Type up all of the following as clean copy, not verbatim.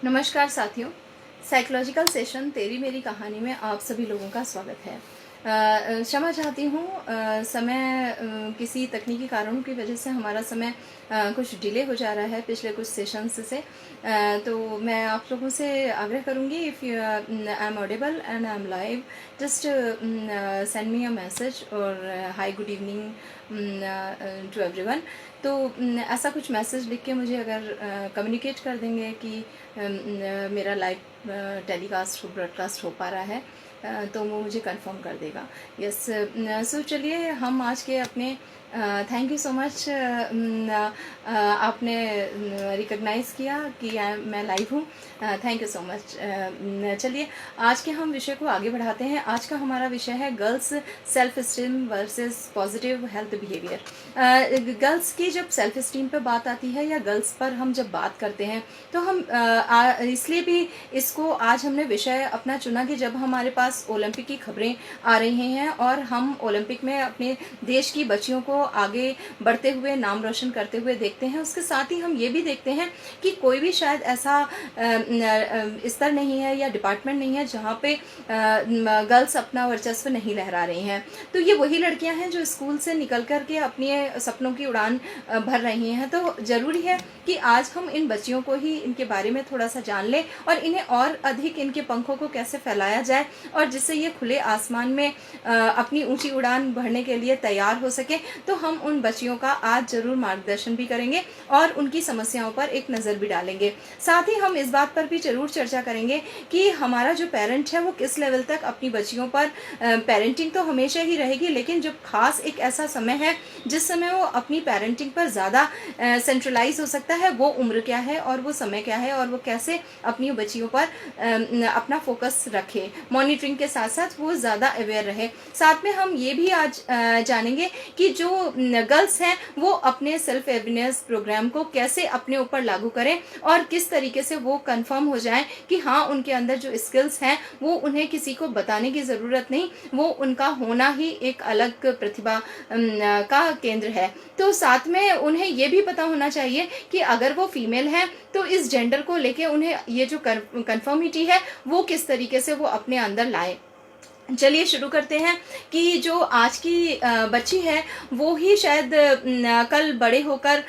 नमस्कार साथियों, psychological session तेरी मेरी कहानी में आप सभी लोगों का स्वागत है। क्षमा चाहती हूँ, किसी तकनीकी कारणों की वजह से हमारा समय कुछ डिले हो जा रहा है पिछले कुछ सेशंस से। तो मैं आप लोगों से आग्रह करूँगी, if you I am audible and I am live, just send me a message और hi good evening to everyone. तो ऐसा कुछ मैसेज लिख के मुझे अगर कम्युनिकेट कर देंगे कि मेरा लाइव टेलीकास्ट ब्रॉडकास्ट हो पा रहा है, तो वो मुझे कंफर्म कर देगा। यस, सो चलिए हम आज के अपने थैंक यू सो मच, आपने रिकॉग्नाइज़ किया कि मैं लाइव हूँ। Thank you so much. चलिए आज के हम विषय को आगे बढ़ाते हैं। आज का हमारा विषय है girls self esteem versus positive health behaviour. Girls की जब सेल्फ स्टीम पे बात आती है या गर्ल्स पर हम जब बात करते हैं तो हम इसलिए भी इसको आज हमने विषय अपना चुना कि जब हमारे पास ओलंपिक की खबरें आ रही हैं और हम ओलंपिक में अपने देश की बच्चियों को आगे बढ़ते हुए नाम रोशन करते हुए देखते हैं, उसके साथ ही हम ये भी देखते हैं कि कोई भी शायद ऐसा स्तर नहीं है या डिपार्टमेंट नहीं है जहाँ पे गर्ल्स अपना वर्चस्व नहीं लहरा रही हैं। तो ये वही लड़कियां हैं जो स्कूल से निकल कर के अपने सपनों की उड़ान भर रही हैं। तो ज़रूरी है कि आज हम इन बच्चियों को ही इनके बारे में थोड़ा सा जान लें और इन्हें और अधिक इनके पंखों को कैसे फैलाया जाए और जिससे ये खुले आसमान में अपनी ऊंची उड़ान भरने के लिए तैयार हो सके। तो हम उन बच्चियों का आज ज़रूर मार्गदर्शन भी करेंगे और उनकी समस्याओं पर एक नज़र भी डालेंगे। साथ ही हम इस बात पर भी ज़रूर चर्चा करेंगे कि हमारा जो पेरेंट है वो किस लेवल तक अपनी बच्चियों पर पेरेंटिंग तो हमेशा ही रहेगी, लेकिन जब खास एक ऐसा समय है जिस समय वो अपनी पेरेंटिंग पर ज़्यादा सेंट्रलाइज हो सकता है, वो उम्र क्या है और वो समय क्या है और वो कैसे अपनी बच्चियों पर अपना फोकस रखे, मॉनिटरिंग के साथ साथ वो ज़्यादा अवेयर रहे। साथ में हम ये भी आज जानेंगे कि जो गर्ल्स हैं वो अपने सेल्फ अवेयरनेस प्रोग्राम को कैसे अपने ऊपर लागू करें और किस तरीके से वो कंफर्म हो जाएं कि हाँ उनके अंदर जो स्किल्स हैं वो उन्हें किसी को बताने की ज़रूरत नहीं, वो उनका होना ही एक अलग प्रतिभा का केंद्र है। तो साथ में उन्हें ये भी पता होना चाहिए कि अगर वो फीमेल हैं तो इस जेंडर को लेके उन्हें ये जो कंफर्मिटी है वो किस तरीके से वो अपने अंदर लाए। चलिए शुरू करते हैं कि जो आज की बच्ची है वो ही शायद कल बड़े होकर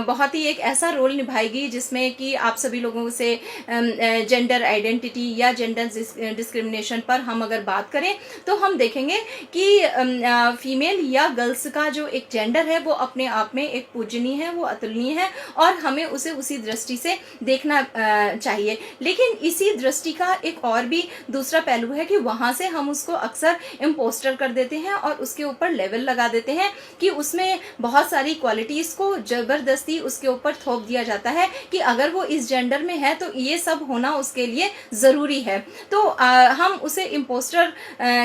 बहुत ही एक ऐसा रोल निभाएगी जिसमें कि आप सभी लोगों से जेंडर आइडेंटिटी या जेंडर डिस्क्रिमिनेशन पर हम अगर बात करें तो हम देखेंगे कि फीमेल या गर्ल्स का जो एक जेंडर है वो अपने आप में एक पूजनीय है, वो अतुलनीय है और हमें उसे उसी दृष्टि से देखना चाहिए। लेकिन इसी दृष्टि का एक और भी दूसरा पहलू है कि वहाँ से हम उसको अक्सर इम्पोस्टर कर देते हैं और उसके ऊपर लेवल लगा देते हैं कि उसमें बहुत सारी क्वालिटीज़ को ज़बरदस्ती उसके ऊपर थोप दिया जाता है कि अगर वो इस जेंडर में है तो ये सब होना उसके लिए ज़रूरी है। तो हम उसे इम्पोस्टर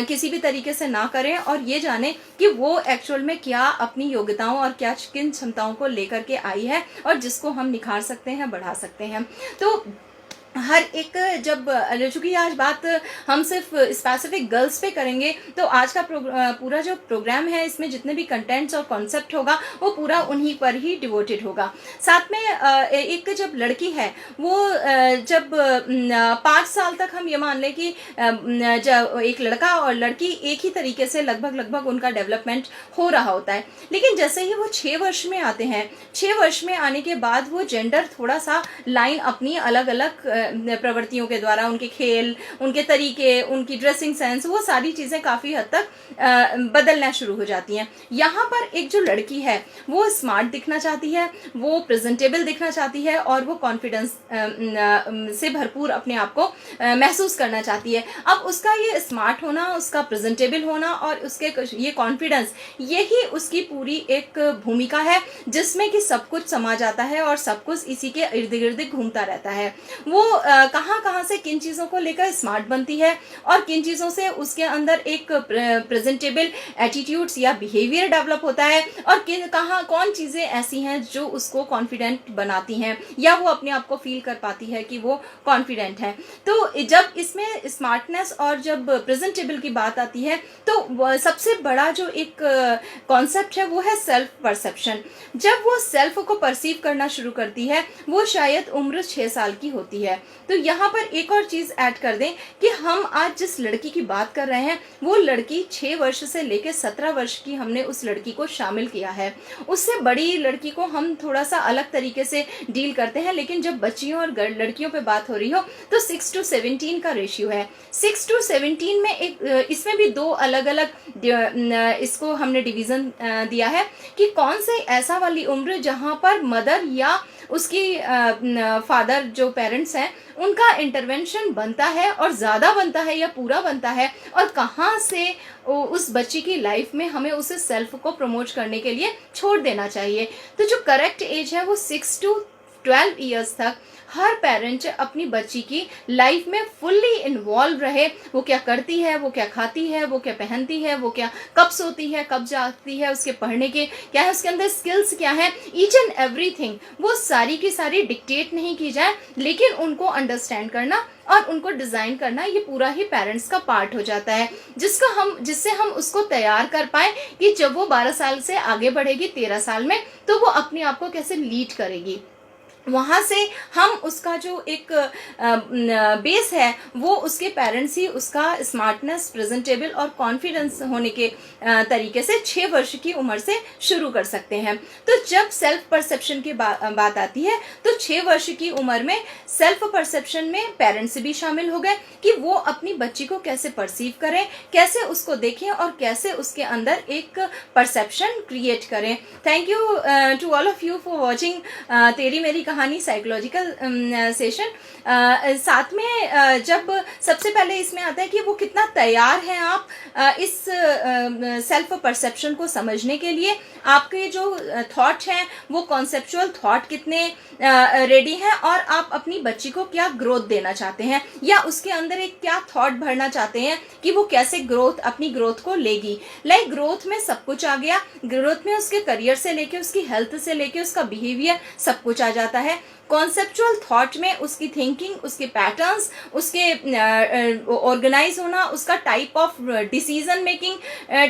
किसी भी तरीके से ना करें और ये जानें कि वो एक्चुअल में क्या अपनी योग्यताओं और क्या किन क्षमताओं को लेकर के आई है और जिसको हम निखार सकते हैं, बढ़ा सकते हैं। तो हर एक जब चूँकि आज बात हम सिर्फ स्पेसिफिक गर्ल्स पे करेंगे तो आज का पूरा जो प्रोग्राम है इसमें जितने भी कंटेंट्स और कॉन्सेप्ट होगा वो पूरा उन्हीं पर ही डिवोटेड होगा। साथ में एक जब लड़की है वो जब 5 साल तक हम ये मान लें कि जब एक लड़का और लड़की एक ही तरीके से लगभग उनका डेवलपमेंट हो रहा होता है, लेकिन जैसे ही वो 6 वर्ष में आते हैं, 6 वर्ष में आने के बाद वो जेंडर थोड़ा सा लाइन अपनी अलग अलग प्रवृत्तियों के द्वारा, उनके खेल, उनके तरीके, उनकी ड्रेसिंग सेंस, वो सारी चीज़ें काफ़ी हद तक बदलना शुरू हो जाती हैं। यहाँ पर एक जो लड़की है वो स्मार्ट दिखना चाहती है, वो प्रेजेंटेबल दिखना चाहती है और वो कॉन्फिडेंस से भरपूर अपने आप को महसूस करना चाहती है। अब उसका ये स्मार्ट होना, उसका प्रेजेंटेबल होना और उसके ये कॉन्फिडेंस, यही उसकी पूरी एक भूमिका है जिसमें कि सब कुछ समा जाता है और सब कुछ इसी के इर्द गिर्द घूमता रहता है। वो कहाँ से किन चीज़ों को लेकर स्मार्ट बनती है और किन चीज़ों से उसके अंदर एक प्रेजेंटेबल एटीट्यूड्स या बिहेवियर डेवलप होता है और कौन चीज़ें ऐसी हैं जो उसको कॉन्फिडेंट बनाती हैं या वो अपने आप को फील कर पाती है कि वो कॉन्फिडेंट है। तो जब इसमें स्मार्टनेस और जब प्रेजेंटेबल की बात आती है तो सबसे बड़ा जो एक कॉन्सेप्ट है वो है सेल्फ परसेप्शन। जब वो सेल्फ को परसीव करना शुरू करती है वो शायद उम्र 6 साल की होती है तो यहाँ पर एक और चीज़ ऐड कर दें कि हम आज जिस लड़की की बात कर रहे हैं वो लड़की 6 वर्ष से लेकर 17 वर्ष की हमने उस लड़की को शामिल किया है। उससे बड़ी लड़की को हम थोड़ा सा अलग तरीके से डील करते हैं, लेकिन जब बच्चियों और लड़कियों पे बात हो रही हो तो 6 to 17 का रेशियो है। 6 to 17 में एक इसमें भी दो अलग अलग इसको हमने डिवीज़न दिया है कि कौन से ऐसा वाली उम्र जहाँ पर मदर या उसकी फादर जो पेरेंट्स हैं उनका इंटरवेंशन बनता है और ज़्यादा बनता है या पूरा बनता है, और कहाँ से उस बच्ची की लाइफ में हमें उसे सेल्फ को प्रमोट करने के लिए छोड़ देना चाहिए। तो जो करेक्ट एज है वो 6 to 12 ईयर्स तक हर पेरेंट अपनी बच्ची की लाइफ में फुल्ली इन्वॉल्व रहे। वो क्या करती है, वो क्या खाती है, वो क्या पहनती है, वो क्या कब सोती है, कब जागती है, उसके पढ़ने के क्या है, उसके अंदर स्किल्स क्या है, ईच एंड एवरीथिंग वो सारी की सारी डिक्टेट नहीं की जाए, लेकिन उनको अंडरस्टैंड करना और उनको डिज़ाइन करना ये पूरा ही पेरेंट्स का पार्ट हो जाता है, जिससे हम उसको तैयार कर पाए कि जब वो 12 साल से आगे बढ़ेगी 13 साल में तो वो अपने आप को कैसे लीड करेगी। वहाँ से हम उसका जो एक बेस है वो उसके पेरेंट्स ही उसका स्मार्टनेस, प्रेजेंटेबल और कॉन्फिडेंस होने के तरीके से 6 वर्ष की उम्र से शुरू कर सकते हैं। तो जब सेल्फ परसेप्शन की बात आती है तो 6 वर्ष की उम्र में सेल्फ परसेप्शन में पेरेंट्स भी शामिल हो गए कि वो अपनी बच्ची को कैसे परसीव करें, कैसे उसको देखें और कैसे उसके अंदर एक परसेप्शन क्रिएट करें। Thank you to all of you for watching तेरी मेरी कहानी साइकोलॉजिकल सेशन। साथ में जब सबसे पहले इसमें आता है कि वो कितना तैयार हैं आप इस सेल्फ परसेप्शन को समझने के लिए, आपके जो थॉट हैं वो कॉन्सेप्चुअल थॉट कितने रेडी हैं और आप अपनी बच्ची को क्या ग्रोथ देना चाहते हैं या उसके अंदर एक क्या थॉट भरना चाहते हैं कि वो कैसे अपनी ग्रोथ को लेगी। लाइक ग्रोथ में सब कुछ आ गया, ग्रोथ में उसके करियर से लेके उसकी हेल्थ से लेके उसका बिहेवियर सब कुछ आ जाता है। कॉन्सेप्चुअल थॉट में उसकी थिंकिंग, उसके पैटर्न्स, उसके ऑर्गेनाइज होना, उसका type of decision making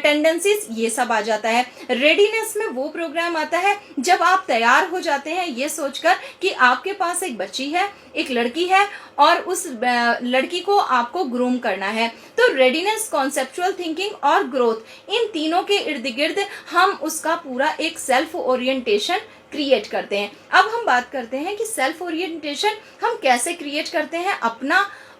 tendencies, ये सब आ जाता है। रेडीनेस में वो प्रोग्राम आता है जब आप तैयार हो जाते हैं ये सोचकर कि आपके पास एक बच्ची है, एक लड़की है और उस लड़की को आपको ग्रूम करना है। तो रेडीनेस, कॉन्सेप्चुअल थिंकिंग और ग्रोथ, इन तीनों के इर्द गिर्द हम उसका पूरा एक सेल्फ ओरिएंटेशन क्रिएट करते हैं। अब हम बात करते हैं कि सेल्फ ओरिएंटेशन हम कैसे क्रिएट करते हैं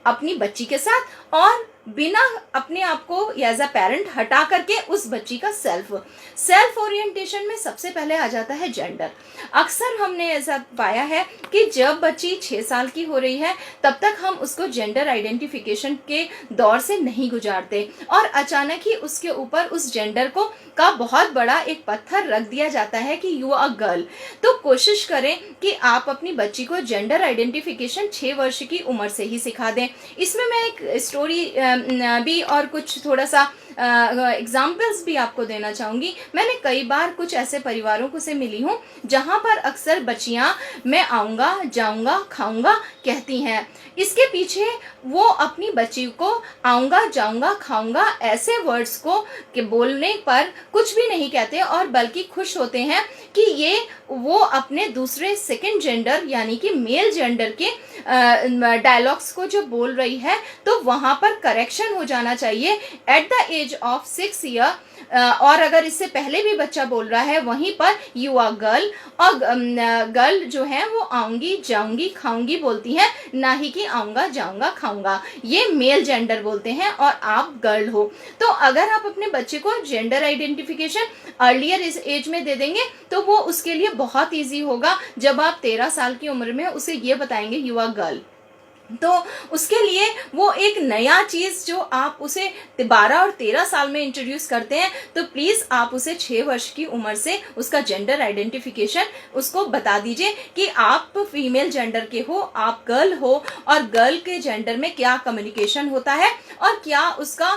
अपनी बच्ची के साथ और बिना अपने आप को एज अ पेरेंट हटा करके उस बच्ची का सेल्फ ओरिएंटेशन में सबसे पहले आ जाता है जेंडर। अक्सर हमने ऐसा पाया है कि जब बच्ची 6 साल की हो रही है तब तक हम उसको जेंडर आइडेंटिफिकेशन के दौर से नहीं गुजारते और अचानक ही उसके ऊपर उस जेंडर का बहुत बड़ा एक पत्थर रख दिया जाता है कि यू आर गर्ल। तो कोशिश करें कि आप अपनी बच्ची को जेंडर आइडेंटिफिकेशन 6 वर्ष की उम्र से ही सिखा दें। इसमें मैं एक स्टोरी भी और कुछ थोड़ा सा एग्जाम्पल्स भी आपको देना चाहूँगी। मैंने कई बार कुछ ऐसे परिवारों से मिली हूँ जहाँ पर अक्सर बच्चियाँ मैं आऊँगा, जाऊँगा, खाऊँगा कहती हैं। इसके पीछे वो अपनी बच्ची को आऊँगा, जाऊँगा, खाऊँगा ऐसे वर्ड्स को के बोलने पर कुछ भी नहीं कहते और बल्कि खुश होते हैं कि ये वो अपने दूसरे सेकंड जेंडर यानी कि मेल जेंडर के डायलॉग्स को जो बोल रही है तो वहाँ पर करेक्शन हो जाना चाहिए at the age of 6 year. और अगर इससे पहले भी बच्चा बोल रहा है वहीं पर यू आर गर्ल, और गर्ल जो है वो आऊँगी, जाऊँगी, खाऊंगी बोलती हैं, ना ही कि आऊँगा, जाऊँगा, खाऊंगा। ये मेल जेंडर बोलते हैं और आप गर्ल हो। तो अगर आप अपने बच्चे को जेंडर आइडेंटिफिकेशन अर्लियर इस एज में दे देंगे तो वो उसके लिए बहुत ईजी होगा जब आप 13 साल की उम्र में उसे ये बताएंगे यू आर गर्ल। तो उसके लिए वो एक नया चीज़ जो आप उसे 12 और 13 साल में इंट्रोड्यूस करते हैं तो प्लीज़ आप उसे 6 वर्ष की उम्र से उसका जेंडर आइडेंटिफिकेशन उसको बता दीजिए कि आप फीमेल जेंडर के हो, आप गर्ल हो और गर्ल के जेंडर में क्या कम्युनिकेशन होता है और क्या उसका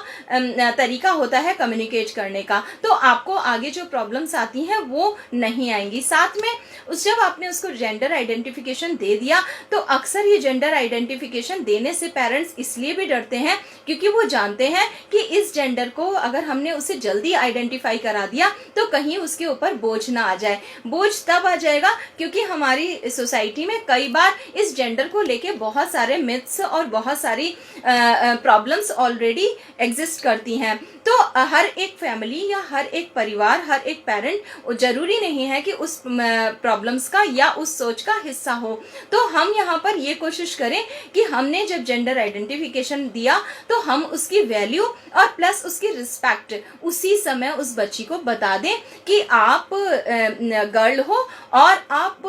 तरीका होता है कम्युनिकेट करने का। तो आपको आगे जो प्रॉब्लम्स आती हैं वो नहीं आएंगी। साथ में जब आपने उसको जेंडर आइडेंटिफिकेशन दे दिया तो अक्सर ये जेंडर आइडेंटिफिकेशन आइडेंटिफिकेशन देने से पेरेंट्स इसलिए भी डरते हैं क्योंकि वो जानते हैं कि इस जेंडर को अगर हमने उसे जल्दी आइडेंटिफाई करा दिया तो कहीं उसके ऊपर बोझ ना आ जाए। बोझ तब आ जाएगा क्योंकि हमारी सोसाइटी में कई बार इस जेंडर को लेके बहुत सारे मिथ्स और बहुत सारी प्रॉब्लम्स ऑलरेडी एग्जिस्ट करती हैं। तो हर एक फैमिली या हर एक परिवार, हर एक पेरेंट जरूरी नहीं है कि उस प्रॉब्लम्स का या उस सोच का हिस्सा हो। तो हम यहाँ पर ये कोशिश करें कि हमने जब जेंडर आइडेंटिफिकेशन दिया तो हम उसकी वैल्यू और प्लस उसकी रिस्पेक्ट उसी समय उस बच्ची को बता दें कि आप गर्ल हो और आप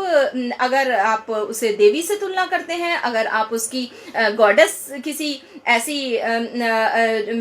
अगर आप उसे देवी से तुलना करते हैं, अगर आप उसकी गॉडेस किसी ऐसी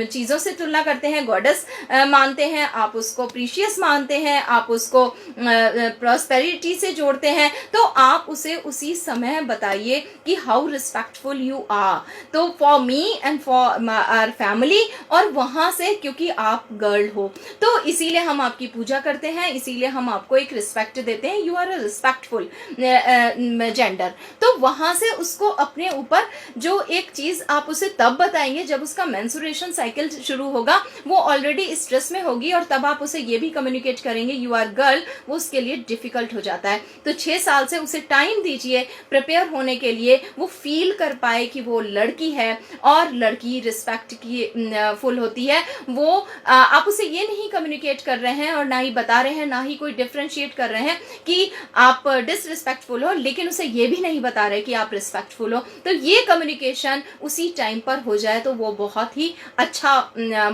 चीज़ों से तुलना करते हैं, गॉडेस मानते हैं, आप उसको प्रीशियस मानते हैं, आप उसको प्रॉस्पेरिटी से जोड़ते हैं, तो आप उसे उसी समय बताइए कि हाउ रिस्पेक्टफुल यू आर, तो for me and for our family, और वहाँ से क्योंकि आप गर्ल हो तो इसीलिए हम आपकी पूजा करते हैं, इसीलिए हम आपको एक रिस्पेक्ट देते हैं, you are a respectful gender. तो वहाँ से उसको अपने ऊपर जो एक चीज़ आप उसे तब बताएंगे जब उसका मेंस्ट्रुएशन साइकिल शुरू होगा, वो ऑलरेडी स्ट्रेस में होगी, और तब आप उसे ये भी कम्युनिकेट करेंगे यू आर गर्ल, वो उसके लिए डिफिकल्ट हो जाता है। तो 6 साल से उसे टाइम दीजिए प्रिपेयर होने के लिए, वो फील कर पाए कि वो लड़की है और लड़की रिस्पेक्ट की फुल होती है। वो आप उसे ये नहीं कम्युनिकेट कर रहे हैं और ना ही बता रहे हैं, ना ही कोई डिफ्रेंशिएट कर रहे हैं कि आप डिसरिस्पेक्टफुल हो, लेकिन उसे ये भी नहीं बता रहे कि आप रिस्पेक्टफुल हो। तो ये कम्युनिकेशन उसी टाइम पर हो जाए तो वो बहुत ही अच्छा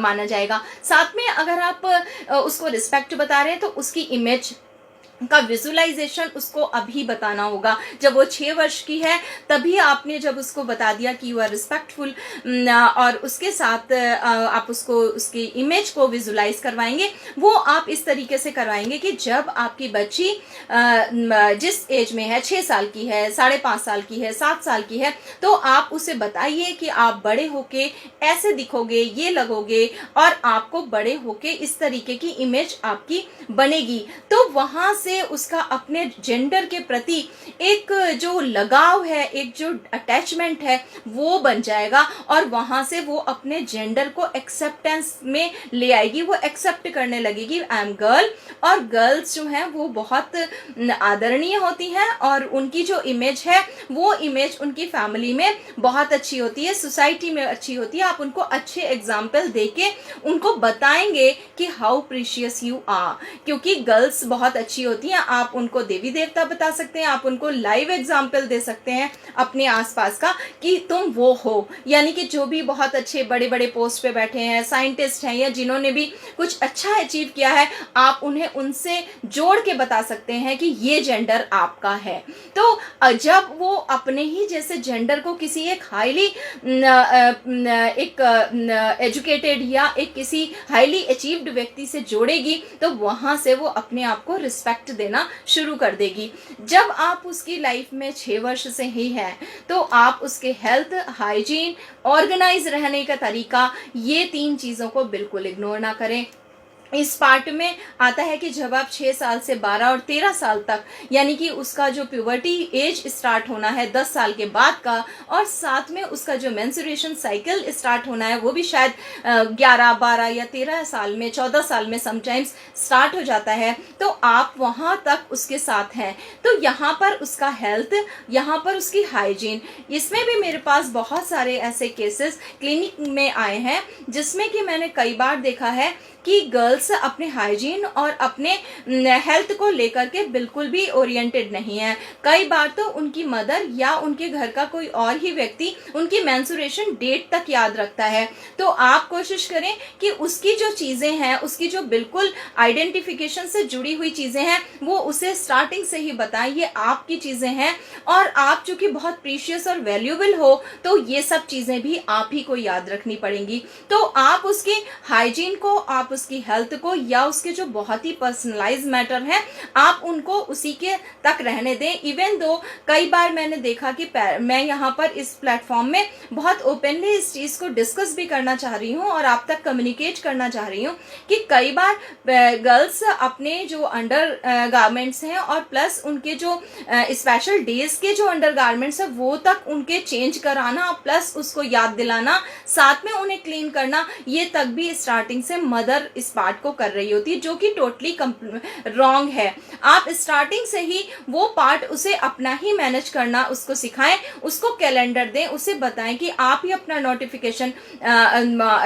माना जाएगा। साथ में अगर आप उसको रिस्पेक्ट बता रहे हैं तो उसकी इमेज का विजुअलाइजेशन उसको अभी बताना होगा। जब वो 6 वर्ष की है तभी आपने जब उसको बता दिया कि यू आर रिस्पेक्टफुल, और उसके साथ आप उसको उसकी इमेज को विजुअलाइज करवाएंगे। वो आप इस तरीके से करवाएंगे कि जब आपकी बच्ची जिस एज में है, 6 साल की है, 5.5 साल की है, 7 साल की है, तो आप उसे बताइए कि आप बड़े होके ऐसे दिखोगे, ये लगोगे, और आपको बड़े होके इस तरीके की इमेज आपकी बनेगी। तो वहां से उसका अपने जेंडर के प्रति एक जो लगाव है, एक जो अटैचमेंट है, वो बन जाएगा, और वहां से वो अपने जेंडर को एक्सेप्टेंस में ले आएगी। वो एक्सेप्ट करने लगेगी आई एम गर्ल। और गर्ल्स जो हैं वो बहुत आदरणीय होती हैं, और उनकी जो इमेज है वो इमेज उनकी फैमिली में बहुत अच्छी होती है, सोसाइटी में अच्छी होती है। आप उनको अच्छे एग्जाम्पल देके उनको बताएंगे कि हाउ प्रीशियस यू आर, क्योंकि गर्ल्स बहुत अच्छी होती हैं। आप उनको देवी देवता बता सकते हैं, आप उनको लाइव एग्जाम्पल दे सकते हैं अपने आसपास का कि तुम वो हो। यानी कि जो भी बहुत अच्छे बड़े बड़े पोस्ट पे बैठे हैं, साइंटिस्ट हैं, या जिन्होंने भी कुछ अच्छा अचीव किया है, आप उन्हें उनसे जोड़ के बता सकते हैं कि ये जेंडर आपका है। तो जब वो अपने ही जैसे जेंडर को किसी एक हाईली एक एजुकेटेड या एक किसी हाईली अचीव्ड व्यक्ति से जोड़ेगी, तो वहां से वो अपने आप को रिस्पेक्ट देना शुरू कर देगी। जब आप उसकी लाइफ में 6 वर्ष से ही है तो आप उसके हेल्थ, हाइजीन, ऑर्गेनाइज रहने का तरीका, ये 3 चीजों को बिल्कुल इग्नोर ना करें। इस पार्ट में आता है कि जब आप 6 साल से 12 और 13 साल तक, यानी कि उसका जो प्यूबर्टी एज स्टार्ट होना है 10 साल के बाद का, और साथ में उसका जो मेंस्ट्रुएशन साइकिल स्टार्ट होना है वो भी शायद 11, 12 या 13 साल में, 14 साल में समटाइम्स स्टार्ट हो जाता है, तो आप वहाँ तक उसके साथ हैं। तो यहाँ पर उसका हेल्थ, यहाँ पर उसकी हाइजीन, इसमें भी मेरे पास बहुत सारे ऐसे केसेस क्लिनिक में आए हैं जिसमें कि मैंने कई बार देखा है कि गर्ल्स अपने हाइजीन और अपने हेल्थ को लेकर के बिल्कुल भी ओरिएंटेड नहीं है। कई बार तो उनकी मदर या उनके घर का कोई और ही व्यक्ति उनकी मेंस्ट्रुएशन डेट तक याद रखता है। तो आप कोशिश करें कि उसकी जो चीज़ें हैं, उसकी जो बिल्कुल आइडेंटिफिकेशन से जुड़ी हुई चीज़ें हैं, वो उसे स्टार्टिंग से ही बताएं ये आपकी चीज़ें हैं, और आप चूंकि बहुत प्रीशियस और वैल्यूएबल हो तो ये सब चीज़ें भी आप ही को याद रखनी पड़ेंगी। तो आप उसकी हाइजीन को, आप उसकी हेल्थ हेल्थ को या उसके जो बहुत ही पर्सनलाइज मैटर है आप उनको उसी के तक रहने दें। इवन दो कई बार मैंने देखा कि मैं यहाँ पर इस प्लेटफॉर्म में बहुत ओपनली इस चीज़ को डिस्कस भी करना चाह रही हूँ और आप तक कम्युनिकेट करना चाह रही हूँ कि कई बार गर्ल्स अपने जो अंडर गारमेंट्स हैं और प्लस उनके जो स्पेशल डेज के जो अंडर गारमेंट्स है वो तक उनके चेंज कराना प्लस उसको याद दिलाना, साथ में उन्हें क्लीन करना, ये तक भी स्टार्टिंग से मदर इस पार्ट को कर रही होती है, जो कि टोटली रॉन्ग है। आप स्टार्टिंग से ही वो पार्ट उसे अपना ही मैनेज करना उसको सिखाएं, उसको कैलेंडर दें, उसे बताएं कि आप ही अपना नोटिफिकेशन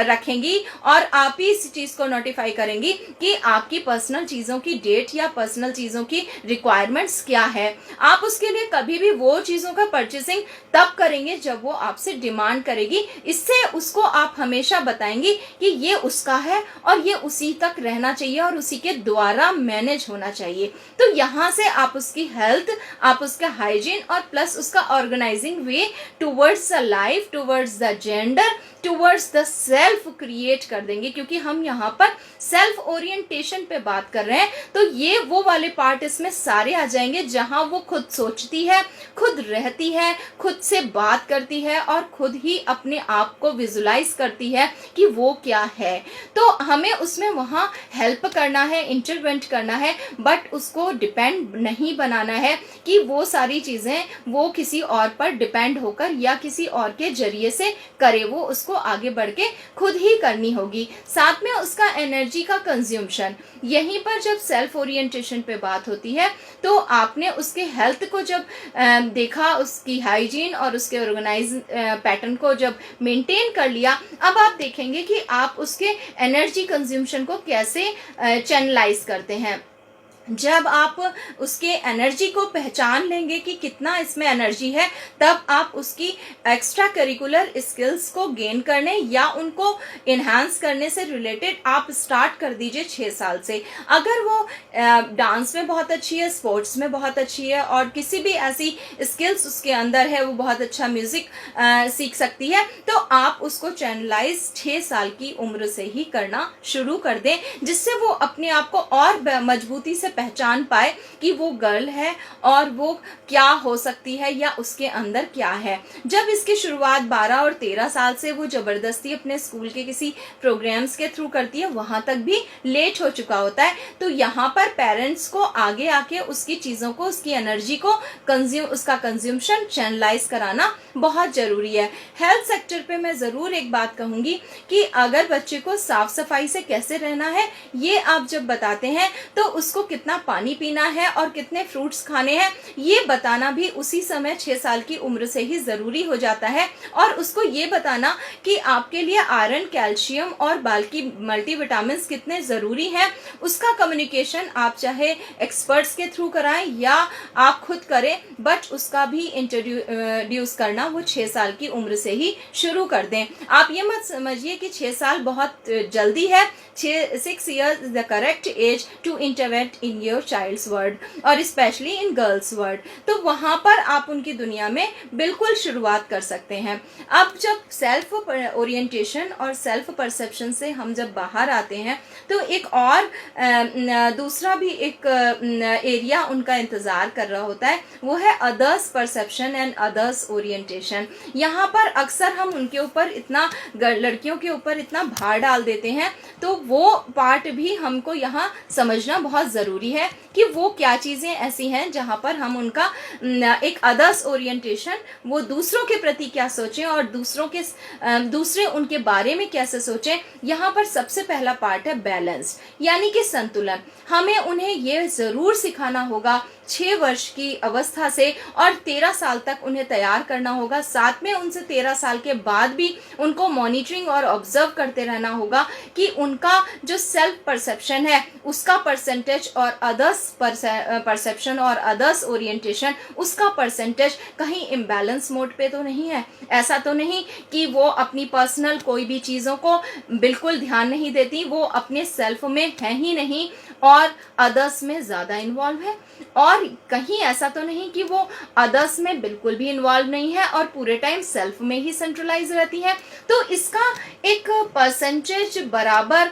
रखेंगी और आप ही इस चीज को नोटिफाई करेंगी कि आपकी पर्सनल चीजों की डेट या पर्सनल चीजों की रिक्वायरमेंट्स क्या है। आप उसके लिए कभी भी वो चीजों का परचेसिंग तब करेंगे जब वो आपसे डिमांड करेगी। इससे उसको आप हमेशा बताएंगी कि ये उसका है और ये उसी तक रहना चाहिए और उसी के द्वारा मैनेज होना चाहिए। तो यहाँ से आप उसकी हेल्थ, आप उसका हाइजीन और प्लस उसका organising way towards the life, towards the gender, towards the self create कर देंगे। क्योंकि हम यहाँ पर सेल्फ ओरिएंटेशन पे बात कर रहे हैं तो ये वो वाले पार्ट इसमें सारे आ जाएंगे जहां वो खुद सोचती है, खुद रहती है, खुद से बात करती है और खुद ही अपने आप को विजुलाइज करती है कि वो क्या है। तो हमें उसमें वहां हेल्प करना है, इंटरवेंट करना है, बट उसको डिपेंड नहीं बनाना है कि वो सारी चीजें वो किसी और पर डिपेंड होकर या किसी और के जरिए से करे। वो उसको आगे बढ़ के खुद ही करनी होगी। साथ में उसका एनर्जी का कंज्यूमशन, यहीं पर जब सेल्फ ओरिएंटेशन पे बात होती है तो आपने उसके हेल्थ को जब देखा, उसकी हाइजीन और उसके ऑर्गेनाइज पैटर्न को जब मेंटेन कर लिया, अब आप देखेंगे कि आप उसके एनर्जी कंज्यूमशन को कैसे चैनलाइज करते हैं। जब आप उसके एनर्जी को पहचान लेंगे कि कितना इसमें एनर्जी है, तब आप उसकी एक्स्ट्रा करिकुलर स्किल्स को गेन करने या उनको इन्हांस करने से रिलेटेड आप स्टार्ट कर दीजिए 6 साल से। अगर वो डांस में बहुत अच्छी है, स्पोर्ट्स में बहुत अच्छी है और किसी भी ऐसी स्किल्स उसके अंदर है, वो बहुत अच्छा म्यूजिक सीख सकती है, तो आप उसको चैनलाइज 6 साल की उम्र से ही करना शुरू कर दें, जिससे वो अपने आप को और मजबूती से पहचान पाए कि वो गर्ल है और वो क्या हो सकती है या उसके अंदर क्या है। जब इसकी शुरुआत 12 और 13 साल से वो जबरदस्ती अपने स्कूल के किसी प्रोग्राम्स के थ्रू करती है, वहां तक भी लेट हो चुका होता है। तो यहाँ पर पेरेंट्स को आगे आके उसकी चीजों को, उसकी एनर्जी को उसका कंज्यूमशन चैनलाइज कराना बहुत जरूरी है। हेल्थ सेक्टर पे मैं जरूर एक बात कहूंगी कि अगर बच्चे को साफ सफाई से कैसे रहना है ये आप जब बताते हैं तो उसको कितना पानी पीना है और कितने फ्रूट्स खाने हैं ये बताना भी उसी समय 6 साल की उम्र से ही जरूरी हो जाता है। और उसको ये बताना कि आपके लिए आयरन, कैल्शियम और बाकी मल्टीविटामिन कितने जरूरी हैं, उसका कम्युनिकेशन आप चाहे एक्सपर्ट्स के थ्रू कराएं या आप खुद करें, बट उसका भी इंट्रोड्यूस करना वो 6 साल की उम्र से ही शुरू कर दें। आप ये मत समझिए कि 6 साल बहुत जल्दी है। 6 years is the correct age to intervene in your child's world और स्पेशली इन गर्ल्स वर्ल्ड। तो वहां पर आप उनकी दुनिया में बिल्कुल शुरुआत कर सकते हैं। अब जब सेल्फ ओरिएंटेशन और सेल्फ परसेप्शन से हम जब बाहर आते हैं तो एक और दूसरा भी एक एरिया उनका इंतजार कर रहा होता है, वो है others perception and others orientation. यहाँ पर अक्सर हम उनके ऊपर इतना, लड़कियों के ऊपर इतना भार डाल देते हैं, तो वो पार्ट भी हमको यहाँ समझना बहुत ज़रूरी है कि वो क्या चीज़ें ऐसी हैं जहाँ पर हम उनका एक अदर्स ओरिएंटेशन, वो दूसरों के प्रति क्या सोचें और दूसरे उनके बारे में कैसे सोचें। यहाँ पर सबसे पहला पार्ट है बैलेंस, यानी कि संतुलन। हमें उन्हें ये ज़रूर सिखाना होगा 6 वर्ष की अवस्था से और 13 साल तक उन्हें तैयार करना होगा। साथ में उनसे 13 साल के बाद भी उनको मॉनिटरिंग और ऑब्जर्व करते रहना होगा कि उनका जो सेल्फ परसेप्शन है उसका परसेंटेज और अदर्स परसेप्शन और अदर्स ओरिएंटेशन उसका परसेंटेज कहीं इम्बैलेंस मोड पे तो नहीं है। ऐसा तो नहीं कि वो अपनी पर्सनल कोई भी चीज़ों को बिल्कुल ध्यान नहीं देती, वो अपने सेल्फ में है ही नहीं और अदर्स में ज़्यादा इन्वॉल्व है, और कहीं ऐसा तो नहीं कि वो अदर्स में बिल्कुल भी इन्वॉल्व नहीं है और पूरे टाइम सेल्फ में ही सेंट्रलाइज रहती है। तो इसका एक परसेंटेज बराबर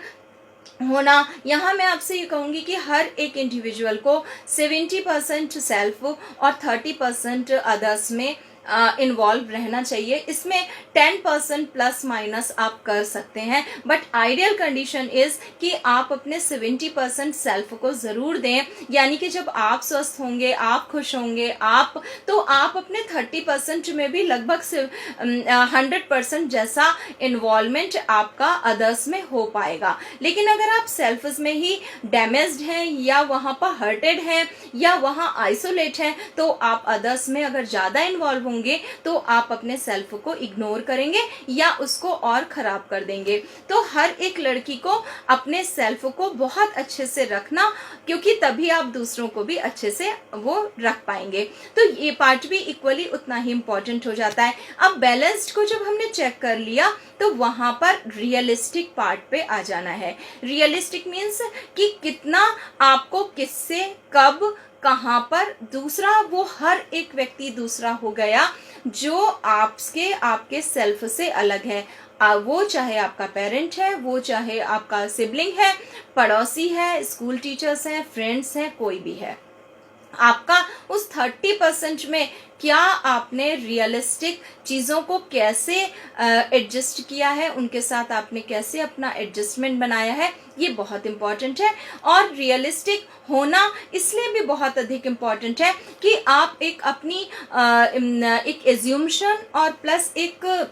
होना, यहाँ मैं आपसे ये कहूँगी कि हर एक इंडिविजुअल को 70% सेल्फ और 30% अदर्स में इन्वॉल्व रहना चाहिए। इसमें 10% प्लस माइनस आप कर सकते हैं, बट आइडियल कंडीशन इज कि आप अपने 70% सेल्फ को ज़रूर दें। यानी कि जब आप स्वस्थ होंगे, आप खुश होंगे, तो आप अपने 30% में भी लगभग 100% जैसा इन्वॉल्वमेंट आपका अदर्स में हो पाएगा। लेकिन अगर आप सेल्फ में ही डैमेज्ड हैं, या वहाँ पर हर्टेड हैं, या वहाँ आइसोलेट हैं, तो आप अदर्स में अगर ज़्यादा इन्वॉल्व होंगे तो आप अपने सेल्फ को इग्नोर करेंगे या उसको और खराब कर देंगे। तो हर एक लड़की को अपने सेल्फ को बहुत अच्छे से रखना, क्योंकि तभी आप दूसरों को भी अच्छे से वो रख पाएंगे। तो ये पार्ट भी इक्वली उतना ही इम्पोर्टेंट हो जाता है। अब बैलेंस्ड को जब हमने चेक कर लिया तो वहां पर रियलिस्टिक पार्ट पे आ जाना है। रियलिस्टिक मीन्स कि कितना आपको किससे कब कहाँ पर, दूसरा वो हर एक व्यक्ति दूसरा हो गया जो आपके सेल्फ से अलग है। वो चाहे आपका पेरेंट है, वो चाहे आपका सिबलिंग है, पड़ोसी है, स्कूल टीचर्स हैं, फ्रेंड्स हैं, कोई भी है। आपका उस 30% में क्या आपने रियलिस्टिक चीज़ों को कैसे एडजस्ट किया है, उनके साथ आपने कैसे अपना एडजस्टमेंट बनाया है, ये बहुत इम्पॉर्टेंट है। और रियलिस्टिक होना इसलिए भी बहुत अधिक इम्पॉर्टेंट है कि आप एक अपनी एक एज्यूम्शन और प्लस एक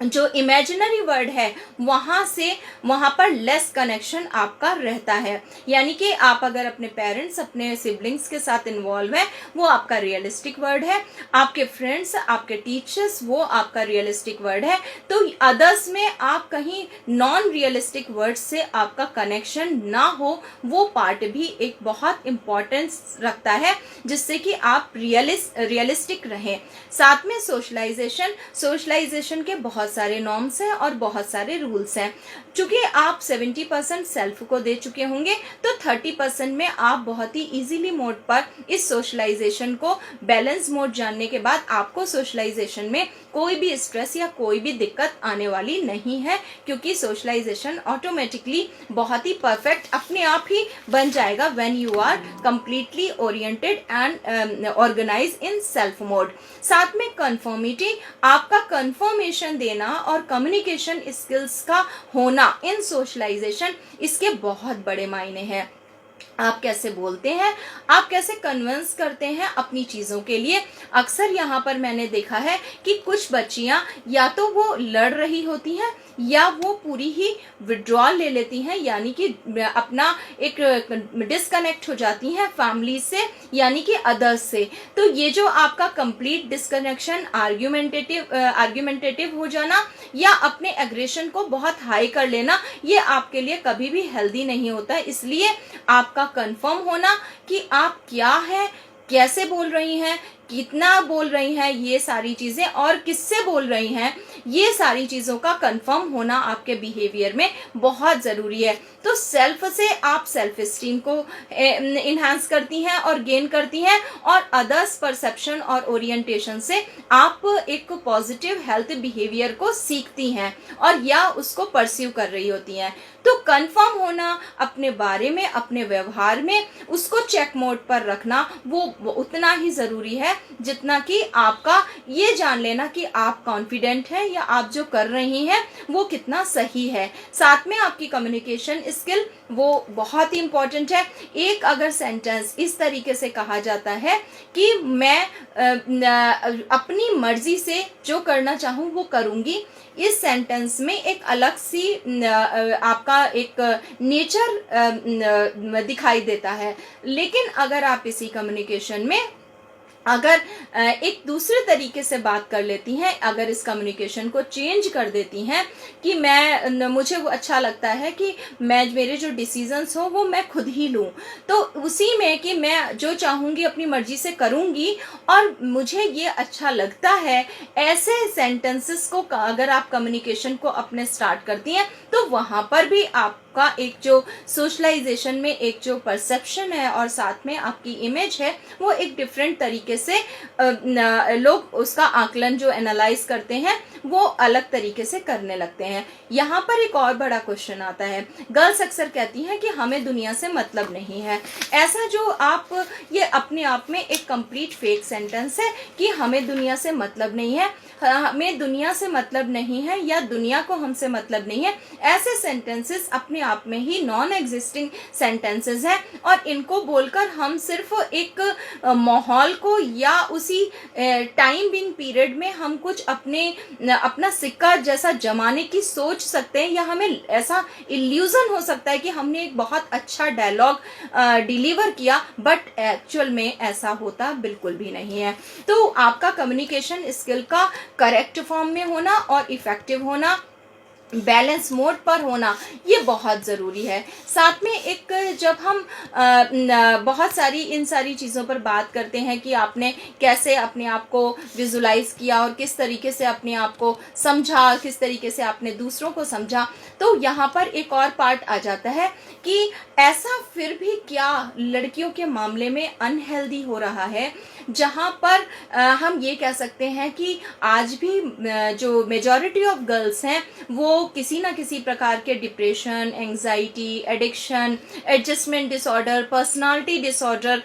जो इमेजिनरी वर्ड है वहाँ पर लेस कनेक्शन आपका रहता है। यानी कि आप अगर अपने पेरेंट्स, अपने सिबलिंग्स के साथ इन्वॉल्व है, वो आपका रियलिस्टिक वर्ड है। आपके फ्रेंड्स, आपके टीचर्स, वो आपका रियलिस्टिक वर्ड है। तो अदर्स में आप कहीं नॉन रियलिस्टिक वर्ड से आपका कनेक्शन ना हो, वो पार्ट भी एक बहुत इम्पोर्टेंस रखता है, जिससे कि आप रियलिस्टिक रहें। साथ में सोशलाइजेशन के बहुत सारे नॉर्म्स हैं और बहुत सारे रूल्स हैं। चूंकि आप 70% सेल्फ को दे चुके होंगे तो 30% में आप बहुत ही इजीली मोड पर इस सोशलाइजेशन को, बैलेंस मोड जानने के बाद आपको सोशलाइजेशन में कोई भी स्ट्रेस या कोई भी दिक्कत आने वाली नहीं है, क्योंकि सोशलाइजेशन ऑटोमेटिकली बहुत ही परफेक्ट अपने आप ही बन जाएगा when you are completely oriented and organise in self mode. साथ में कंफर्मिटी, आपका कंफर्मेशन देना और कम्युनिकेशन स्किल्स का होना इन सोशलाइजेशन, इसके बहुत बड़े मायने हैं। आप कैसे बोलते हैं, आप कैसे कन्विंस करते हैं अपनी चीज़ों के लिए। अक्सर यहाँ पर मैंने देखा है कि कुछ बच्चियाँ या तो वो लड़ रही होती हैं या वो पूरी ही विड्रॉल ले लेती हैं, यानी कि अपना एक डिस्कनेक्ट हो जाती हैं फैमिली से, यानी कि अदर्स से। तो ये जो आपका कंप्लीट डिस्कनेक्शन, आर्ग्यूमेंटेटिव हो जाना या अपने एग्रेशन को बहुत हाई कर लेना, ये आपके लिए कभी भी हेल्दी नहीं होता। इसलिए आपका कंफर्म होना कि आप क्या है, कैसे बोल रही हैं, कितना बोल रही हैं, ये सारी चीज़ें, और किससे बोल रही हैं, ये सारी चीज़ों का कंफर्म होना आपके बिहेवियर में बहुत ज़रूरी है। तो सेल्फ से आप सेल्फ एस्टीम को इन्हांस करती हैं और गेन करती हैं, और अदर्स परसेप्शन और ओरिएंटेशन से आप एक पॉजिटिव हेल्थ बिहेवियर को सीखती हैं और या उसको परस्यू कर रही होती हैं। तो कंफर्म होना अपने बारे में, अपने व्यवहार में, उसको चेक मोड पर रखना वो उतना ही ज़रूरी है जितना कि आपका ये जान लेना कि आप कॉन्फिडेंट हैं या आप जो कर रही हैं वो कितना सही है। साथ में आपकी कम्युनिकेशन स्किल वो बहुत ही इम्पोर्टेंट है। एक अगर सेंटेंस इस तरीके से कहा जाता है कि मैं अपनी मर्जी से जो करना चाहूँ वो करूँगी, इस सेंटेंस में एक अलग सी आपका एक नेचर दिखाई देता है। लेकिन अगर आप इसी कम्युनिकेशन में अगर एक दूसरे तरीके से बात कर लेती हैं, अगर इस कम्युनिकेशन को चेंज कर देती हैं कि मुझे वो अच्छा लगता है कि मेरे जो डिसीजंस हो वो मैं खुद ही लूँ, तो उसी में कि मैं जो चाहूँगी अपनी मर्जी से करूँगी और मुझे ये अच्छा लगता है, ऐसे सेंटेंसेस को अगर आप कम्युनिकेशन को अपने स्टार्ट करती हैं तो वहाँ पर भी आपका एक जो सोशलाइजेशन में एक जो परसेप्शन है और साथ में आपकी इमेज है वो एक डिफरेंट तरीके से लोग उसका आकलन जो एनालाइज करते हैं वो अलग तरीके से करने लगते हैं। यहाँ पर एक और बड़ा क्वेश्चन आता है, गर्ल्स अक्सर कहती हैं कि हमें दुनिया से मतलब नहीं है। ऐसा जो आप, ये अपने आप में एक कंप्लीट फेक सेंटेंस है कि हमें दुनिया से मतलब नहीं है, हमें दुनिया से मतलब नहीं है या दुनिया को हमसे मतलब नहीं है। ऐसे सेंटेंसेस अपने आप में ही नॉन एग्जिस्टिंग सेंटेंसेस हैं और इनको बोलकर हम सिर्फ एक माहौल को या उसी टाइम बिंग पीरियड में हम कुछ अपना सिक्का जैसा जमाने की सोच सकते हैं, या हमें ऐसा इल्यूजन हो सकता है कि हमने एक बहुत अच्छा डायलॉग डिलीवर किया, बट एक्चुअल में ऐसा होता बिल्कुल भी नहीं है। तो आपका कम्युनिकेशन स्किल का करेक्ट फॉर्म में होना और इफेक्टिव होना, बैलेंस मोड पर होना, ये बहुत ज़रूरी है। साथ में एक, जब हम बहुत सारी इन सारी चीज़ों पर बात करते हैं कि आपने कैसे अपने आप को विजुलाइज किया और किस तरीके से अपने आप को समझा, किस तरीके से आपने दूसरों को समझा, तो यहाँ पर एक और पार्ट आ जाता है कि ऐसा फिर भी क्या लड़कियों के मामले में अनहेल्दी हो रहा है, जहाँ पर हम ये कह सकते हैं कि आज भी जो मेजॉरिटी ऑफ गर्ल्स हैं वो किसी ना किसी प्रकार के depression, anxiety, addiction, adjustment disorder, personality disorder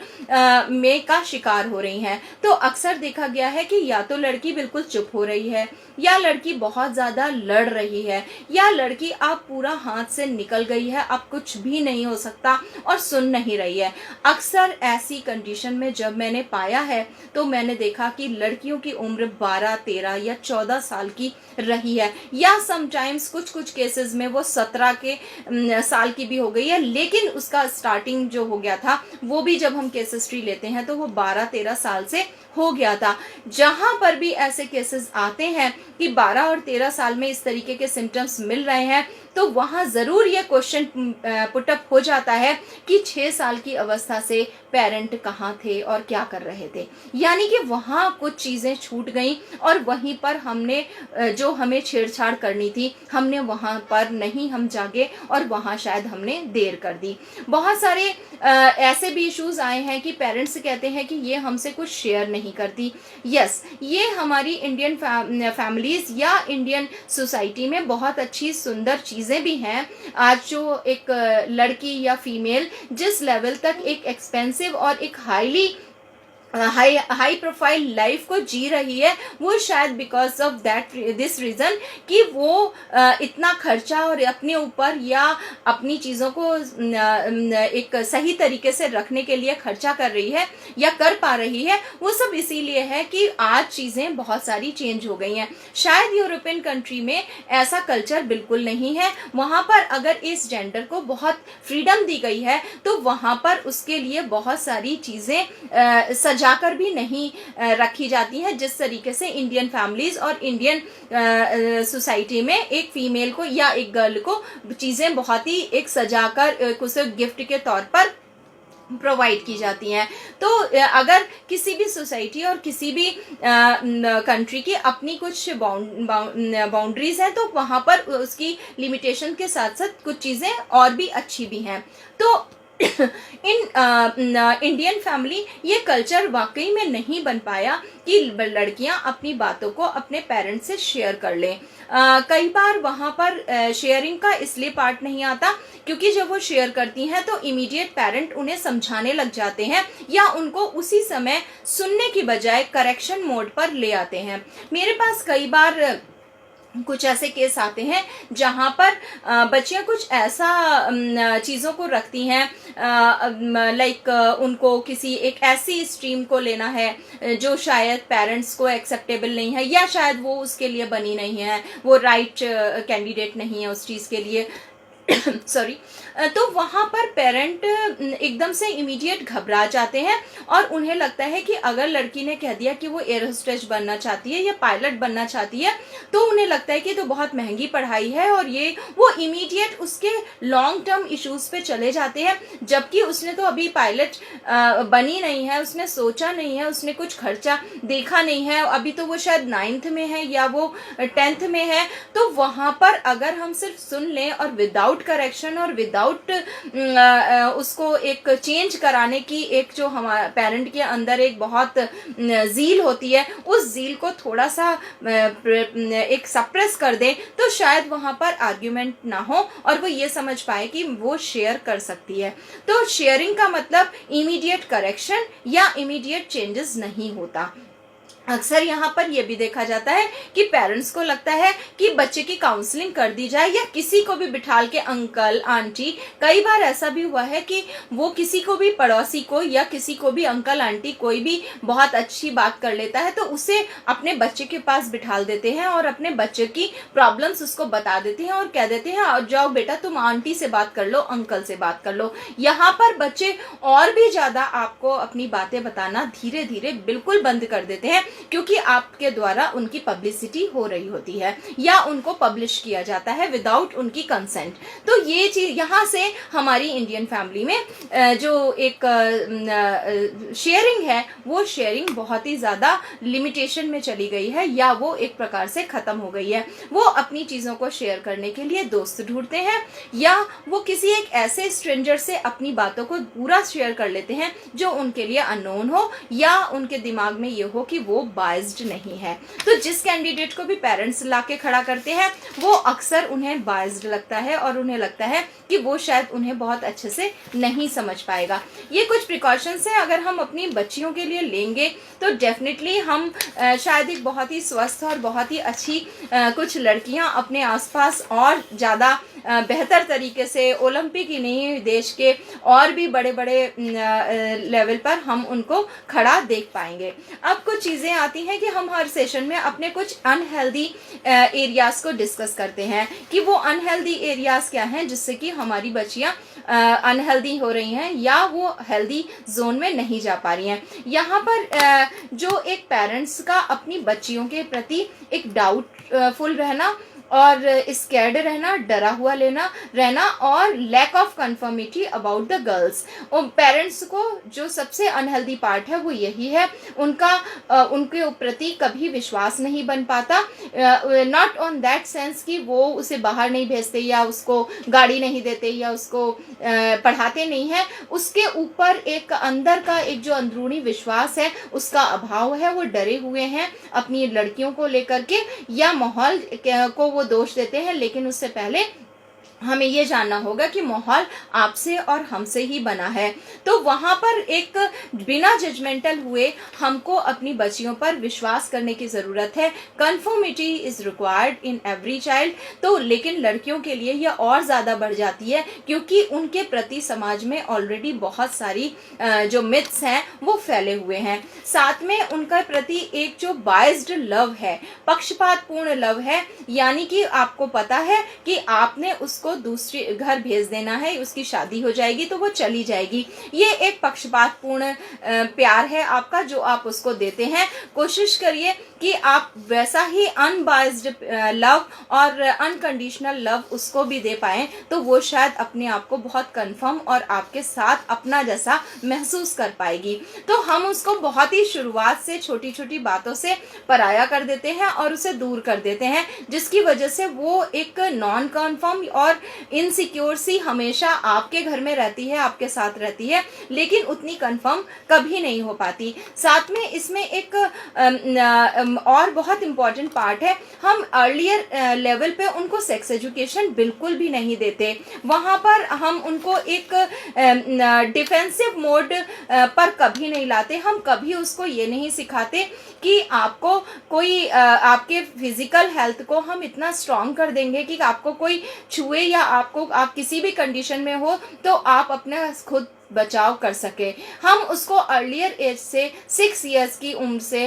में का शिकार हो रही हैं। तो अक्सर देखा गया है कि या तो लड़की बिल्कुल चुप हो रही है, या लड़की बहुत ज़्यादा लड़ रही है, या लड़की अब पूरा हाथ से निकल गई है, अब कुछ भी नहीं हो सकता और सुन नहीं रही है। अक्सर ऐसी कंडीशन में जब मैंने पाया है तो मैंने देखा कि लड़कियों की उम्र 12, 13 या 14 साल की रही है, या समटाइम्स कुछ केसेस में वो 17 साल की भी हो गई है, लेकिन उसका स्टार्टिंग जो हो गया था वो भी जब हम केस हिस्ट्री लेते हैं तो वो 12-13 साल से हो गया था। जहां पर भी ऐसे केसेस आते हैं कि 12 और 13 साल में इस तरीके के सिम्टम्स मिल रहे हैं, तो वहां जरूर ये क्वेश्चन पुटअप हो जाता है कि 6 साल की अवस्था से पेरेंट कहाँ थे और क्या कर रहे थे। यानी कि वहां कुछ चीजें छूट गईं और वहीं पर हमने जो हमें छेड़छाड़ करनी थी हमने वहां पर नहीं हम जागे और वहां शायद हमने देर कर दी। बहुत सारे ऐसे भी इश्यूज आए हैं कि पेरेंट्स कहते हैं कि ये हमसे कुछ शेयर नहीं करती। यस, ये हमारी इंडियन फैमिलीज या इंडियन सोसाइटी में बहुत अच्छी सुंदर चीज़ें भी हैं। आज जो एक लड़की या फीमेल जिस लेवल तक एक एक्सपेंसिव और एक हाई प्रोफाइल लाइफ को जी रही है, वो शायद बिकॉज ऑफ दिस रीज़न कि वो इतना खर्चा और अपने ऊपर या अपनी चीज़ों को एक सही तरीके से रखने के लिए खर्चा कर रही है या कर पा रही है। वो सब इसीलिए है कि आज चीज़ें बहुत सारी चेंज हो गई हैं। शायद यूरोपियन कंट्री में ऐसा कल्चर बिल्कुल नहीं है। वहाँ पर अगर इस जेंडर को बहुत फ्रीडम दी गई है तो वहाँ पर उसके लिए बहुत सारी चीज़ें जाकर भी नहीं रखी जाती हैं, जिस तरीके से इंडियन फैमिलीज और इंडियन सोसाइटी में एक फीमेल को या एक गर्ल को चीज़ें बहुत ही एक सजाकर उसे गिफ्ट के तौर पर प्रोवाइड की जाती हैं। तो अगर किसी भी सोसाइटी और किसी भी कंट्री की अपनी कुछ बाउंड्रीज हैं तो वहाँ पर उसकी लिमिटेशन के साथ साथ कुछ चीज़ें और भी अच्छी भी हैं। तो इंडियन फैमिली ये कल्चर वाकई में नहीं बन पाया कि लड़कियां अपनी बातों को अपने पेरेंट्स से शेयर कर लें। कई बार वहाँ पर शेयरिंग का इसलिए पार्ट नहीं आता क्योंकि जब वो शेयर करती हैं तो इमीडिएट पेरेंट उन्हें समझाने लग जाते हैं या उनको उसी समय सुनने की बजाय करेक्शन मोड पर ले आते हैं। मेरे पास कई बार कुछ ऐसे केस आते हैं जहाँ पर बच्चियाँ कुछ ऐसा चीज़ों को रखती हैं, लाइक उनको किसी एक ऐसी स्ट्रीम को लेना है जो शायद पेरेंट्स को एक्सेप्टेबल नहीं है या शायद वो उसके लिए बनी नहीं है, वो राइट कैंडिडेट नहीं है उस चीज़ के लिए सॉरी। तो वहाँ पर पेरेंट एकदम से इमीडिएट घबरा जाते हैं और उन्हें लगता है कि अगर लड़की ने कह दिया कि वो एयर होस्टेस बनना चाहती है या पायलट बनना चाहती है तो उन्हें लगता है कि तो बहुत महंगी पढ़ाई है और ये वो इमीडिएट उसके लॉन्ग टर्म इश्यूज पे चले जाते हैं, जबकि उसने तो अभी पायलट बनी नहीं है, उसने सोचा नहीं है, उसने कुछ खर्चा देखा नहीं है, अभी तो वो शायद 9th में है या वो 10th में है। तो वहाँ पर अगर हम सिर्फ सुन लें और विदाउट विदाउट करेक्शन और विदाउट उसको एक चेंज कराने की एक जो हमारे पेरेंट के अंदर एक बहुत जील होती है, उस जील को थोड़ा सा एक सप्रेस कर दे तो शायद वहां पर आर्ग्यूमेंट ना हो और वो ये समझ पाए कि वो शेयर कर सकती है। तो शेयरिंग का मतलब इमीडिएट करेक्शन या इमीडिएट चेंजेस नहीं होता। अक्सर यहाँ पर यह भी देखा जाता है कि पेरेंट्स को लगता है कि बच्चे की काउंसलिंग कर दी जाए या किसी को भी बिठाल के, अंकल आंटी, कई बार ऐसा भी हुआ है कि वो किसी को भी, पड़ोसी को या किसी को भी, अंकल आंटी कोई भी बहुत अच्छी बात कर लेता है तो उसे अपने बच्चे के पास बिठाल देते हैं और अपने बच्चे की प्रॉब्लम्स उसको बता देते हैं और कह देते हैं जाओ बेटा तुम आंटी से बात कर लो, अंकल से बात कर लो। यहाँ पर बच्चे और भी ज्यादा आपको अपनी बातें बताना धीरे धीरे बिल्कुल बंद कर देते हैं, क्योंकि आपके द्वारा उनकी पब्लिसिटी हो रही होती है या उनको पब्लिश किया जाता है विदाउट उनकी कंसेंट। तो ये चीज यहाँ से हमारी इंडियन फैमिली में जो एक शेयरिंग है वो शेयरिंग बहुत ही ज्यादा लिमिटेशन में चली गई है या वो एक प्रकार से खत्म हो गई है। वो अपनी चीजों को शेयर करने के लिए दोस्त ढूंढते हैं या वो किसी एक ऐसे स्ट्रेंजर से अपनी बातों को पूरा शेयर कर लेते हैं जो उनके लिए अननोन हो या उनके दिमाग में ये हो कि वो बायस्ड नहीं है। तो जिस कैंडिडेट को भी पेरेंट्स लाके खड़ा करते हैं वो अक्सर उन्हें बायस्ड लगता है और उन्हें लगता है कि वो शायद उन्हें बहुत अच्छे से नहीं समझ पाएगा। ये कुछ प्रिकॉशंस हैं, अगर हम अपनी बच्चियों के लिए लेंगे तो डेफिनेटली हम शायद एक बहुत ही स्वस्थ और बहुत ही अच्छी कुछ लड़कियां अपने आसपास और ज़्यादा बेहतर तरीके से ओलंपिक ही नहीं, देश के और भी बड़े बड़े लेवल पर हम उनको खड़ा देख पाएंगे। अब कुछ चीज़ें आती हैं कि हम हर सेशन में अपने कुछ अनहेल्दी एरियाज को डिस्कस करते हैं कि वो अनहेल्दी एरियाज क्या हैं जिससे कि हमारी बच्चियां अनहेल्दी हो रही हैं या वो हेल्दी जोन में नहीं जा पा रही हैं। यहाँ पर जो एक पेरेंट्स का अपनी बच्चियों के प्रति एक डाउटफुल रहना और स्कैर्ड रहना, डरा हुआ रहना और lack of conformity about the girls. और पेरेंट्स को जो सबसे अनहेल्दी पार्ट है वो यही है, उनके प्रति कभी विश्वास नहीं बन पाता। नॉट ऑन दैट सेंस कि वो उसे बाहर नहीं भेजते या उसको गाड़ी नहीं देते या उसको पढ़ाते नहीं है, उसके ऊपर एक अंदर का एक जो अंदरूनी विश्वास है उसका अभाव है। वो डरे हुए हैं अपनी लड़कियों को लेकर के या माहौल को वो दोष देते हैं, लेकिन उससे पहले हमें ये जानना होगा कि माहौल आपसे और हमसे ही बना है। तो वहां पर एक बिना जजमेंटल हुए हमको अपनी बच्चियों पर विश्वास करने की जरूरत है। Conformity is required in every child. तो लेकिन लड़कियों के लिए यह और ज्यादा बढ़ जाती है क्योंकि उनके प्रति समाज में ऑलरेडी बहुत सारी जो मिथ्स हैं वो फैले हुए हैं। साथ में उनका प्रति एक जो बायस्ड लव है, पक्षपातपूर्ण लव है, यानी कि आपको पता है कि आपने उसको दूसरे घर भेज देना है, उसकी शादी हो जाएगी तो वो चली जाएगी। ये एक पक्षपातपूर्ण प्यार है आपका जो आप उसको देते हैं। कोशिश करिए कि आप वैसा ही अनबायस्ड लव और अनकंडीशनल लव उसको भी दे पाएं तो वो शायद अपने आप को बहुत कंफर्म और आपके साथ अपना जैसा महसूस कर पाएगी। तो हम उसको बहुत ही शुरुआत से छोटी छोटी बातों से पराया कर देते हैं और उसे दूर कर देते हैं, जिसकी वजह से वो एक नॉन कंफर्म और इनसिक्योर सी हमेशा आपके घर में रहती है, आपके साथ रहती है, लेकिन उतनी कंफर्म कभी नहीं हो पाती। साथ में इसमें एक और बहुत इंपॉर्टेंट पार्ट है, हम अर्लियर लेवल पे उनको सेक्स एजुकेशन बिल्कुल भी नहीं देते। वहां पर हम उनको एक डिफेंसिव मोड पर कभी नहीं लाते। हम कभी उसको ये नहीं सिखाते कि आपको कोई आपके फिजिकल हेल्थ को हम इतना स्ट्रांग कर देंगे कि आपको कोई छुए या आप किसी भी कंडीशन में हो तो आप अपने खुद बचाव कर सके। हम उसको अर्लियर एज से 6 इयर्स की उम्र से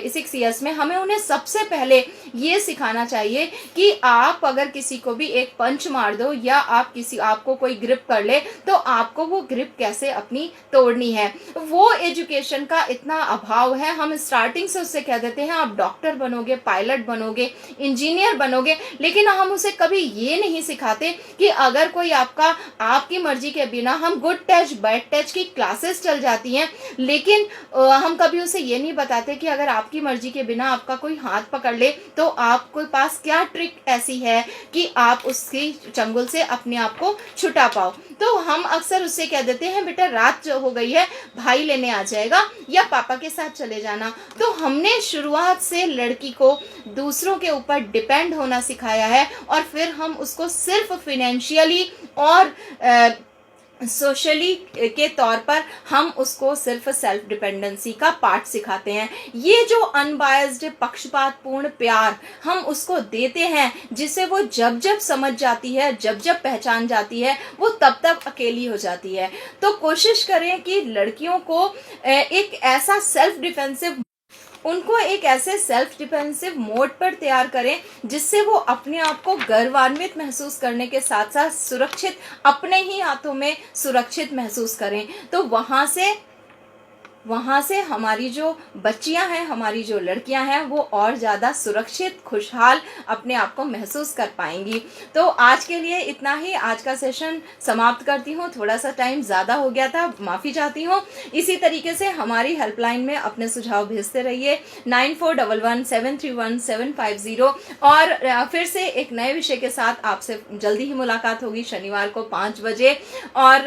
6 इयर्स में हमें उन्हें सबसे पहले ये सिखाना चाहिए कि आप अगर किसी को भी एक पंच मार दो या आपको कोई ग्रिप कर ले तो आपको वो ग्रिप कैसे अपनी तोड़नी है। वो एजुकेशन का इतना अभाव है। हम स्टार्टिंग से उससे कह देते हैं आप डॉक्टर बनोगे, पायलट बनोगे, इंजीनियर बनोगे, लेकिन हम उसे कभी ये नहीं सिखाते कि अगर कोई आपकी मर्जी के बिना हम गुड टच बैड टच की क्लासेस चल जाती हैं, लेकिन हम कभी उसे ये नहीं बताते कि अगर आपकी मर्जी के बिना आपका कोई हाथ पकड़ ले तो आपके पास क्या ट्रिक ऐसी है कि आप उसकी चंगुल से अपने आप को छुटा पाओ। तो हम अक्सर उससे कह देते हैं बेटा रात जो हो गई है, भाई लेने आ जाएगा या पापा के साथ चले जाना। तो हमने शुरुआत से लड़की को दूसरों के ऊपर डिपेंड होना सिखाया है और फिर हम उसको सिर्फ फाइनेंशियली और सोशली के तौर पर हम उसको सिर्फ सेल्फ डिपेंडेंसी का पार्ट सिखाते हैं। ये जो अनबायस्ड पक्षपातपूर्ण प्यार हम उसको देते हैं, जिसे वो जब जब समझ जाती है, जब जब पहचान जाती है, वो तब तक अकेली हो जाती है। तो कोशिश करें कि लड़कियों को एक ऐसा एक ऐसे सेल्फ डिफेंसिव मोड पर तैयार करें जिससे वो अपने आप को गर्वान्वित महसूस करने के साथ साथ सुरक्षित, अपने ही हाथों में सुरक्षित महसूस करें। तो वहाँ से हमारी जो बच्चियां हैं, हमारी जो लड़कियां हैं, वो और ज़्यादा सुरक्षित, खुशहाल अपने आप को महसूस कर पाएंगी। तो आज के लिए इतना ही, आज का सेशन समाप्त करती हूँ। थोड़ा सा टाइम ज़्यादा हो गया था, माफ़ी चाहती हूँ। इसी तरीके से हमारी हेल्पलाइन में अपने सुझाव भेजते रहिए 9411731750। और फिर से एक नए विषय के साथ आपसे जल्दी ही मुलाकात होगी शनिवार को 5 बजे। और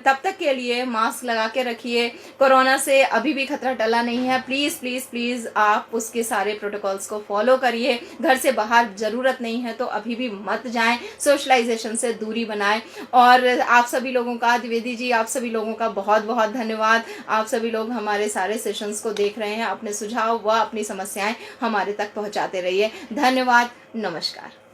तब तक के लिए मास्क लगा के रखिए। कोरोना से अभी भी खतरा टला नहीं है। प्लीज़ प्लीज़ प्लीज़ आप उसके सारे प्रोटोकॉल्स को फॉलो करिए। घर से बाहर ज़रूरत नहीं है तो अभी भी मत जाएं। सोशलाइजेशन से दूरी बनाएं। और आप सभी लोगों का, द्विवेदी जी, आप सभी लोगों का बहुत बहुत धन्यवाद। आप सभी लोग हमारे सारे सेशंस को देख रहे हैं। अपने सुझाव व अपनी समस्याएं हमारे तक पहुंचाते रहिए। धन्यवाद। नमस्कार।